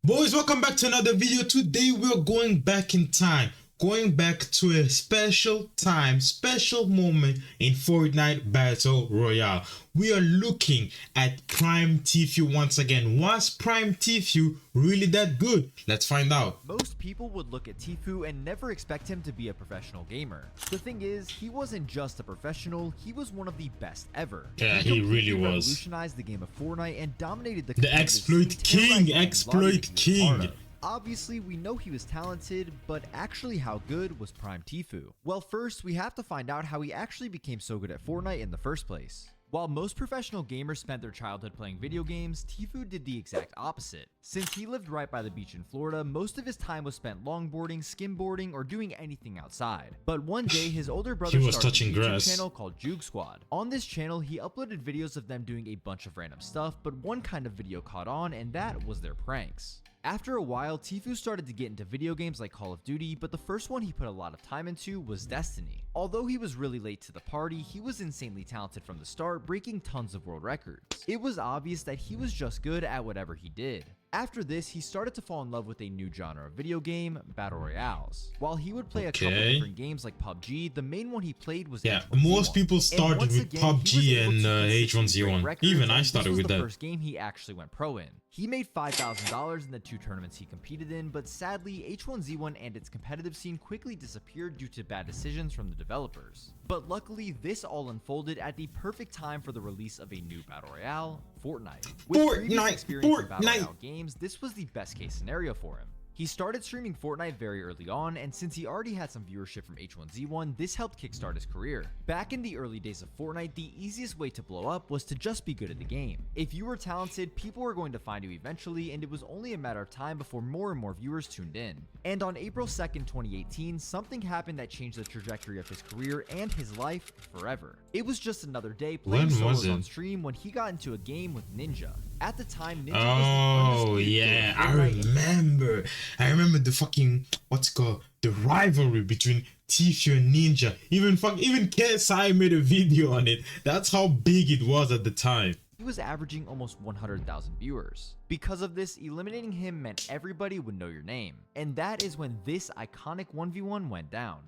Boys, welcome back to another video. Today we're going back in time, going back to a special time, special moment in Fortnite Battle Royale. We are looking at Prime Tfue once again. Was Prime Tfue really that good? Let's find out. Most people would look at Tfue and never expect him to be a professional gamer. The thing is, he wasn't just a professional, he was one of the best ever. Yeah, he really was. Revolutionized the game of Fortnite and dominated the exploit king, exploit king. Obviously, we know he was talented, but actually how good was Prime Tfue? Well, first, we have to find out how he actually became so good at Fortnite in the first place. While most professional gamers spent their childhood playing video games, Tfue did the exact opposite. Since he lived right by the beach in Florida, most of his time was spent longboarding, skimboarding, or doing anything outside. But one day, his older brother started a YouTube channel called Juke Squad. On this channel, he uploaded videos of them doing a bunch of random stuff, but one kind of video caught on, and that was their pranks. After a while, Tfue started to get into video games like Call of Duty, but the first one he put a lot of time into was Destiny. Although he was really late to the party, he was insanely talented from the start, breaking tons of world records. It was obvious that he was just good at whatever he did. After this, he started to fall in love with a new genre of video game, Battle Royales. While he would play a couple different games like PUBG, the main one he played was H1Z1. Most people started with PUBG and H1Z1. Even I started with that. The first game he actually went pro in. He made $5,000 in the 2 tournaments he competed in, but sadly, H1Z1 and its competitive scene quickly disappeared due to bad decisions from the developers. But luckily, this all unfolded at the perfect time for the release of a new Battle Royale, Fortnite. With previous experience in Battle Royale games, this was the best case scenario for him. He started streaming Fortnite very early on, and since he already had some viewership from H1Z1, this helped kickstart his career. Back in the early days of Fortnite, the easiest way to blow up was to just be good at the game. If you were talented, people were going to find you eventually, and it was only a matter of time before more and more viewers tuned in. And on April 2nd, 2018, something happened that changed the trajectory of his career and his life forever. It was just another day playing solos on stream when he got into a game with Ninja. At the time, Ninja was the yeah, I remember the fucking, the rivalry between Tfue and Ninja. Even KSI made a video on it. That's how big it was at the time. He was averaging almost 100,000 viewers. Because of this, eliminating him meant everybody would know your name. And that is when this iconic 1v1 went down.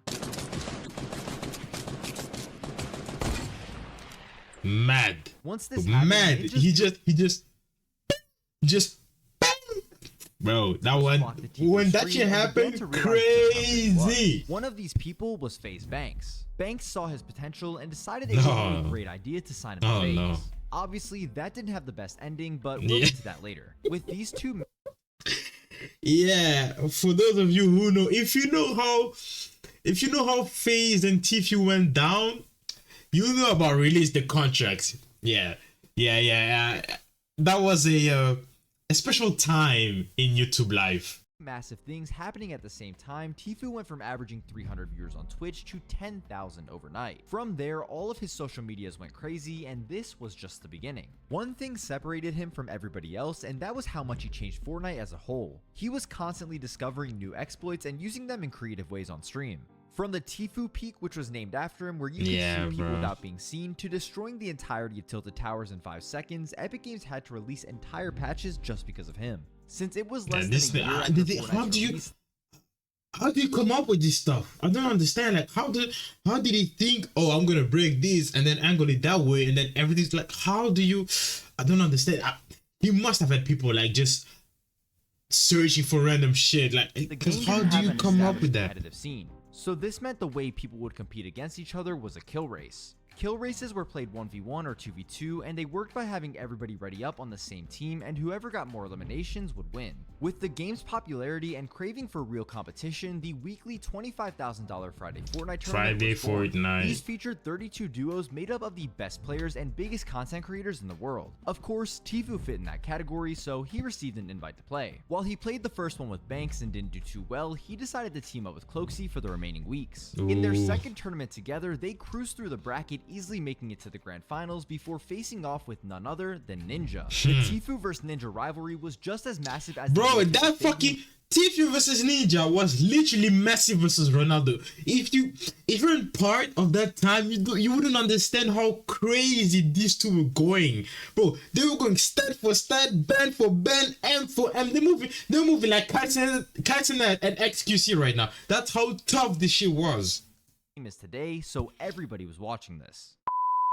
Mad. Once this happened, he just bro, that one, when that shit happened, crazy. One of these people was FaZe Banks. Banks saw his potential and decided it would be a great idea to sign him to FaZe. Obviously, that didn't have the best ending, but we'll get to that later. With these two... Yeah, for those of you who know, if you know how FaZe and Tfue went down, you know about release the contracts. Yeah. That was a special time in YouTube life. Massive things happening at the same time, Tfue went from averaging 300 viewers on Twitch to 10,000 overnight. From there, all of his social medias went crazy, and this was just the beginning. One thing separated him from everybody else, and that was how much he changed Fortnite as a whole. He was constantly discovering new exploits and using them in creative ways on stream. From the Tfue Peak, which was named after him, where you could see people without being seen, to destroying the entirety of Tilted Towers in 5 seconds, Epic Games had to release entire patches just because of him. Since it was less than a year after Fortnite how do you come up with this stuff? I don't understand. Like, how did he think, oh, I'm gonna break this and then angle it that way, and then everything's like, how do you? I don't understand. He must have had people like just searching for random shit. Like, because how do you come up with that? Scene. So this meant the way people would compete against each other was a kill race. Kill races were played 1v1 or 2v2, and they worked by having everybody ready up on the same team, and whoever got more eliminations would win. With the game's popularity and craving for real competition, the weekly $25,000 Friday Fortnite tournament was born. These featured 32 duos made up of the best players and biggest content creators in the world. Of course, Tfue fit in that category, so he received an invite to play. While he played the first one with Banks and didn't do too well, he decided to team up with Cloaksy for the remaining weeks. In their second tournament together, they cruised through the bracket, easily making it to the grand finals before facing off with none other than Ninja. The Tfue vs Ninja rivalry was just as massive as bro, that fucking Tfue versus Ninja was literally Messi versus Ronaldo. If you're in part of that time, you wouldn't understand how crazy these two were going, bro. They were going stat for stat, band for band, M for M. They're moving like cats and XQC right now. That's how tough this shit was. Is today, so everybody was watching this.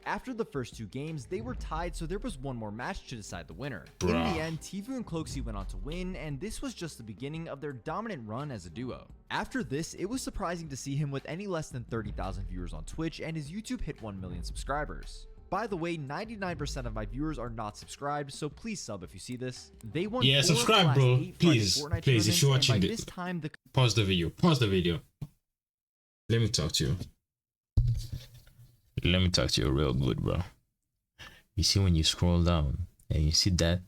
After the first two games, they were tied, so there was one more match to decide the winner. In the end, Tfue and Cloakzy went on to win, and this was just the beginning of their dominant run as a duo. After this, it was surprising to see him with any less than 30,000 viewers on Twitch, and his YouTube hit 1 million subscribers. By the way, 99% of my viewers are not subscribed, so please sub if you see this. They won subscribe, bro. Please, if you're watching this. Pause the video. Let me talk to you. Let me talk to you real good, bro. You see when you scroll down and you see that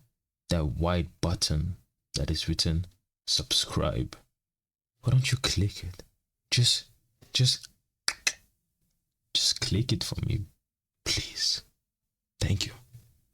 white button that is written subscribe. Why don't you click it? Just click it for me, please. Thank you.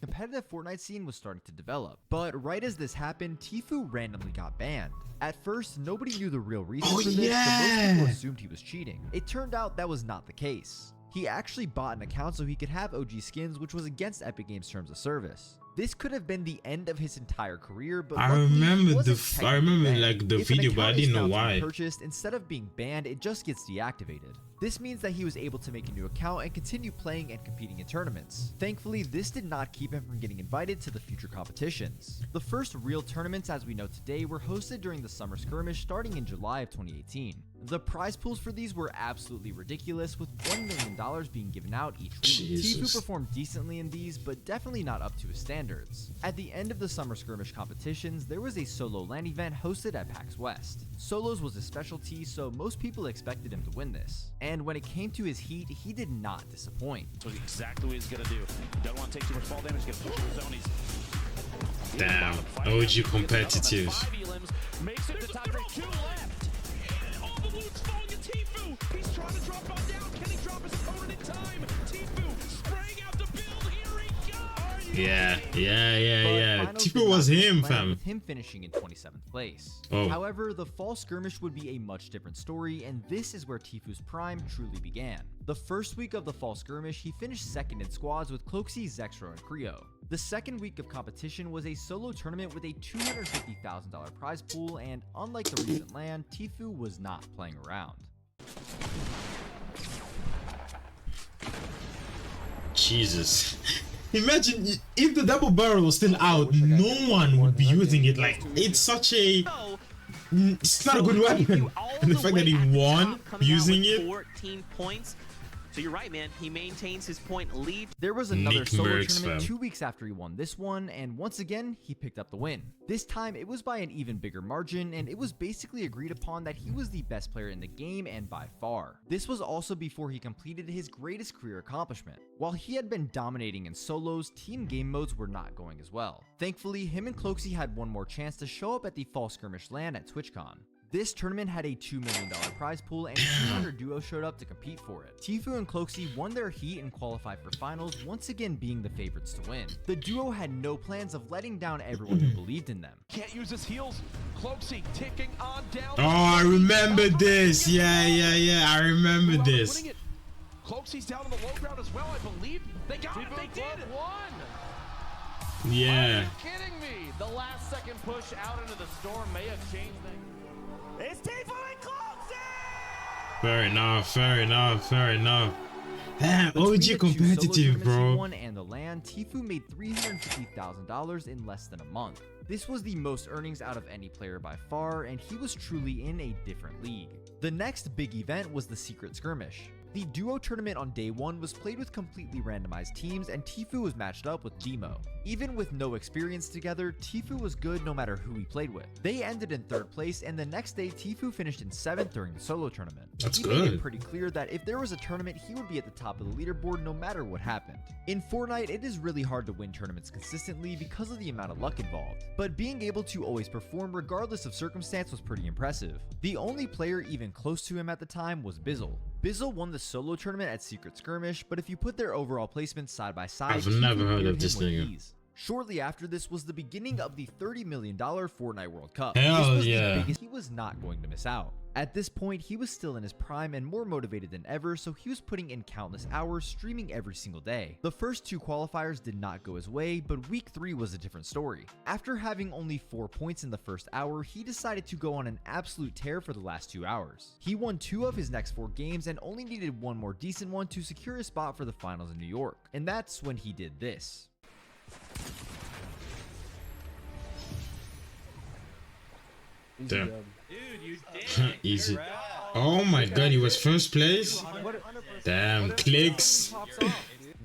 Competitive Fortnite scene was starting to develop, but right as this happened, Tfue randomly got banned. At first, nobody knew the real reason for this, so most people assumed he was cheating. It turned out that was not the case. He actually bought an account so he could have OG skins, which was against Epic Games' terms of service. This could have been the end of his entire career, but I remember the video, but I didn't know why. Purchased, instead of being banned, it just gets deactivated. This means that he was able to make a new account and continue playing and competing in tournaments. Thankfully, this did not keep him from getting invited to the future competitions. The first real tournaments as we know today were hosted during the Summer Skirmish starting in July of 2018. The prize pools for these were absolutely ridiculous, with $1 million being given out each week. Tfue performed decently in these, but definitely not up to his standards. At the end of the Summer Skirmish competitions, there was a solo LAN event hosted at PAX West. Solos was his specialty, so most people expected him to win this. And when it came to his heat, he did not disappoint. So exactly what he's gonna do. Doesn't want to take too much fall damage, gonna push his zone. Damn, OG competitive. Makes it to top 2 left. All the loot's falling to Tfue. He's trying to drop on down. Can he drop his opponent in time? Tfue spraying out the build. Here he goes. Yeah. Tfue was him, fam. With him finishing in 27th place. Oh. However, the fall skirmish would be a much different story, and this is where Tfue's prime truly began. The first week of the fall skirmish, he finished second in squads with Cloakzy, Zexro, and Creo. The second week of competition was a solo tournament with a $250,000 prize pool, and unlike the recent LAN, Tfue was not playing around. Jesus. Imagine if the double barrel was still out, no one would be using it. Like, it's such a... It's not a good weapon. And the fact that he won using it... 14 points. So you're right, man. He maintains his point lead. There was another solo tournament 2 weeks after he won this one, and once again, he picked up the win. This time, it was by an even bigger margin, and it was basically agreed upon that he was the best player in the game, and by far. This was also before he completed his greatest career accomplishment. While he had been dominating in solos, team game modes were not going as well. Thankfully, him and Cloakzy had one more chance to show up at the Fall Skirmish LAN at TwitchCon. This tournament had a $2 million prize pool, and 200 duos showed up to compete for it. Tfue and Cloakzy won their heat and qualified for finals, once again being the favorites to win. The duo had no plans of letting down everyone who believed in them. Can't use his heals. Cloakzy ticking on down. Oh, I remember this. Yeah. I remember this. Cloakzy's down on the low ground as well, I believe. They got it. They did it. Yeah. Are you kidding me? The last second push out into the storm may have changed things. It's Tfue and Cloakzy! Fair enough. Damn, OG competitive, bro. Won and the LAN, Tfue made $350,000 in less than a month. This was the most earnings out of any player by far, and he was truly in a different league. The next big event was the Secret Skirmish. The duo tournament on day 1 was played with completely randomized teams, and Tfue was matched up with Demo. Even with no experience together, Tfue was good no matter who he played with. They ended in 3rd place, and the next day Tfue finished in 7th during the solo tournament. That's he good. made it pretty clear that if there was a tournament, he would be at the top of the leaderboard no matter what happened. In Fortnite, it is really hard to win tournaments consistently because of the amount of luck involved, but being able to always perform regardless of circumstance was pretty impressive. The only player even close to him at the time was Bizzle. Bizzle won the solo tournament at Secret Skirmish, but if you put their overall placement side by side, I've never heard of this thing. Shortly after this was the beginning of the $30 million Fortnite World Cup. Hell this was yeah. the biggest. He was not going to miss out. At this point, he was still in his prime and more motivated than ever, so he was putting in countless hours streaming every single day. The first 2 qualifiers did not go his way, but week 3 was a different story. After having only 4 points in the first hour, he decided to go on an absolute tear for the last 2 hours. He won 2 of his next 4 games and only needed 1 more decent one to secure a spot for the finals in New York. And that's when he did this. Damn. Dude, you did. Easy. Oh my god, he was first place? Damn, clicks.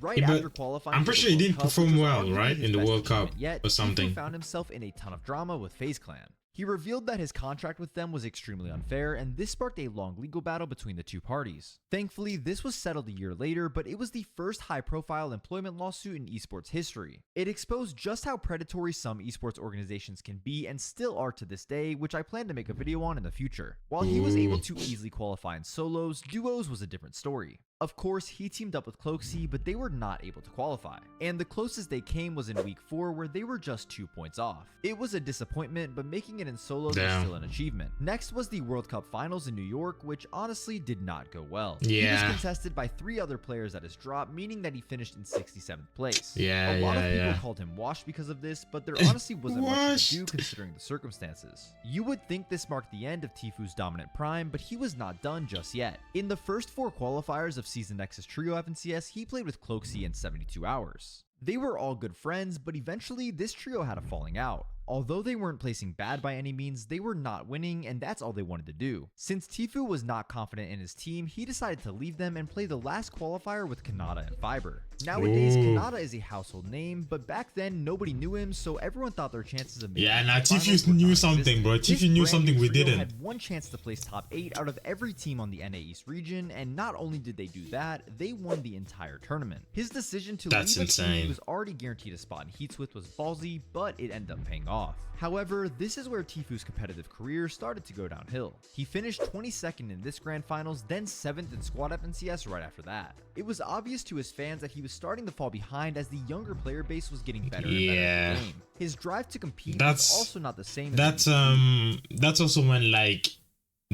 Right Yeah, but after qualifying, I'm for pretty the sure he World didn't Cup, perform which was well, arguably right? his In the best World Cup achievement yet, or something. Tfue found himself in a ton of drama with FaZe Clan. He revealed that his contract with them was extremely unfair, and this sparked a long legal battle between the 2 parties. Thankfully, this was settled a year later, but it was the first high-profile employment lawsuit in esports history. It exposed just how predatory some esports organizations can be and still are to this day, which I plan to make a video on in the future. While he was able to easily qualify in solos, duos was a different story. Of course, he teamed up with Cloakzy, but they were not able to qualify. And the closest they came was in week 4, where they were just 2 points off. It was a disappointment, but making it in solos was still an achievement. Next was the World Cup Finals in New York, which honestly did not go well. He was contested by 3 other players at his drop, meaning that he finished in 67th place. A lot of people called him washed because of this, but there honestly wasn't much to do considering the circumstances. You would think this marked the end of Tfue's dominant prime, but he was not done just yet. In the first 4 qualifiers of Season X's trio FNCS, he played with Cloakzy in 72 hours. They were all good friends, but eventually this trio had a falling out. Although they weren't placing bad by any means, they were not winning, and that's all they wanted to do. Since Tfue was not confident in his team, he decided to leave them and play the last qualifier with Kanata and Fiber. Nowadays, Kanata is a household name, but back then nobody knew him, so everyone thought their chances of making Tfue knew something, bro. Tfue knew something we didn't. Had one chance to place top 8 out of every team on the NA East region, and not only did they do that, they won the entire tournament. His decision to leave a team he was already guaranteed a spot in Heatswith was ballsy, but it ended up paying off. However, this is where Tfue's competitive career started to go downhill. He finished 22nd in this grand finals, then 7th in squad FNCS right after that. It was obvious to his fans that he was starting to fall behind as the younger player base was getting better and better in the game. His drive to compete was also not the same. That's also when like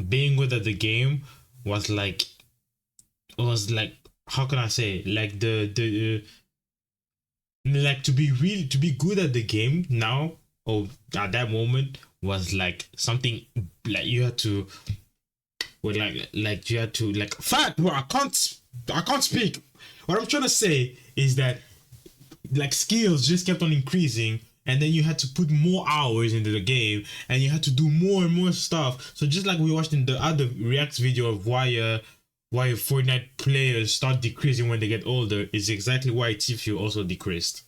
being good at the game was like how can I say, like the like to be good at the game now, or at that moment, was like something like you had to, well, like you had to like fuck, bro, I can't speak. What I'm trying to say is that like skills just kept on increasing, and then you had to put more hours into the game, and you had to do more and more stuff. So just like we watched in the other Reacts video of why Fortnite players start decreasing when they get older, is exactly why Tfue also decreased.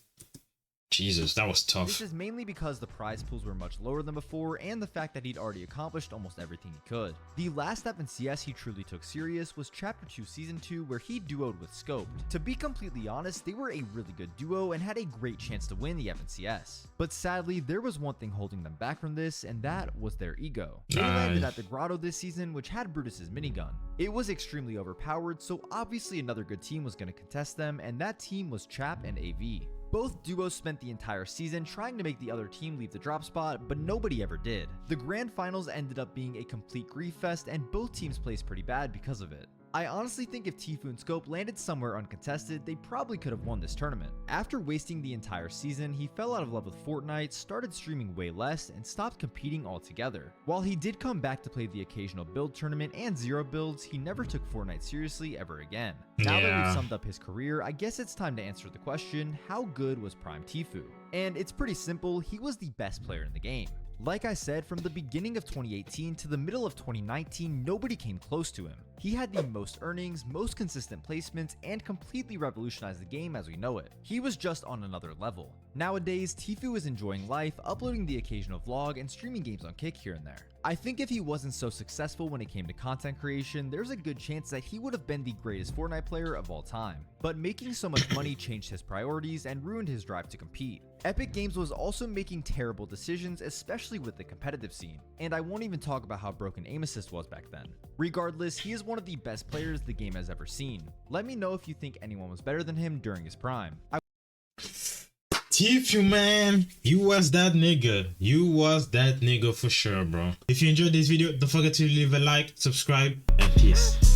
Jesus, that was tough. This is mainly because the prize pools were much lower than before, and the fact that he'd already accomplished almost everything he could. The last step in CS he truly took serious was Chapter 2 Season 2, where he duoed with Scoped. To be completely honest, they were a really good duo and had a great chance to win the FNCS. But sadly, there was one thing holding them back from this, and that was their ego. They landed at the Grotto this season, which had Brutus's minigun. It was extremely overpowered, so obviously another good team was going to contest them, and that team was Chap and AV. Both duos spent the entire season trying to make the other team leave the drop spot, but nobody ever did. The grand finals ended up being a complete grief fest, and both teams placed pretty bad because of it. I honestly think if Tfue and Scope landed somewhere uncontested, they probably could have won this tournament. After wasting the entire season, he fell out of love with Fortnite, started streaming way less, and stopped competing altogether. While he did come back to play the occasional build tournament and zero builds, he never took Fortnite seriously ever again. Now that we've summed up his career, I guess it's time to answer the question, how good was Prime Tfue? And it's pretty simple, he was the best player in the game. Like I said, from the beginning of 2018 to the middle of 2019, nobody came close to him. He had the most earnings, most consistent placements, and completely revolutionized the game as we know it. He was just on another level. Nowadays, Tfue is enjoying life, uploading the occasional vlog, and streaming games on Kick here and there. I think if he wasn't so successful when it came to content creation, there's a good chance that he would have been the greatest Fortnite player of all time. But making so much money changed his priorities and ruined his drive to compete. Epic Games was also making terrible decisions, especially with the competitive scene. And I won't even talk about how broken aim assist was back then. Regardless, he is one of the best players the game has ever seen. Let me know if you think anyone was better than him during his prime. Tfue, man, you was that nigga. You was that nigga for sure, bro. If you enjoyed this video, don't forget to leave a like, subscribe, and peace.